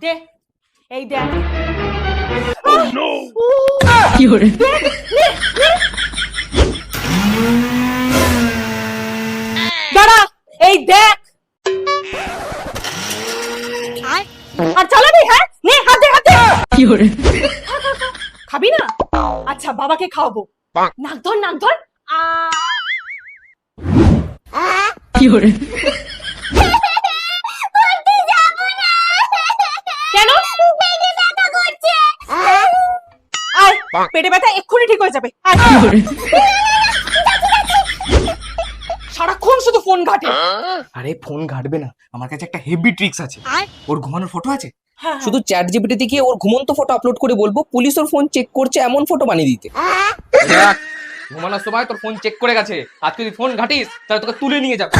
দে, এই দেখ। কি হরে দাঁড়া, এই দেখ। আর চালাবি? হ্যাঁ, নে হাত দে, হাত দে। কি হরে খাবি না? আচ্ছা, বাবাকে খাওয়াবো। নাক ধর, নাক ধর। কি হরে কেন? আয়, পেটে ব্যথা এক্ষুনি ঠিক হয়ে যাবে। আয়। কি হরে সারাক্ষণ শুধু ফোন ঘাটে। আরে ফোন ঘাটবে না, আমার কাছে একটা হেভি ট্রিক্স আছে। ওর ঘুমানোর ফটো আছে, হ্যাঁ, শুধু চ্যাট জিপিটিতে গিয়ে ওর ঘুমন্ত ফটো আপলোড করে বলবো পুলিশ ওর ফোন চেক করছে এমন ফটো বানিয়ে দিতে। দেখ ঘুমানোর সময় তোর ফোন চেক করে গেছে, আজকে যদি ফোন ঘাটিস তাহলে তোকে তুলে নিয়ে যাবে।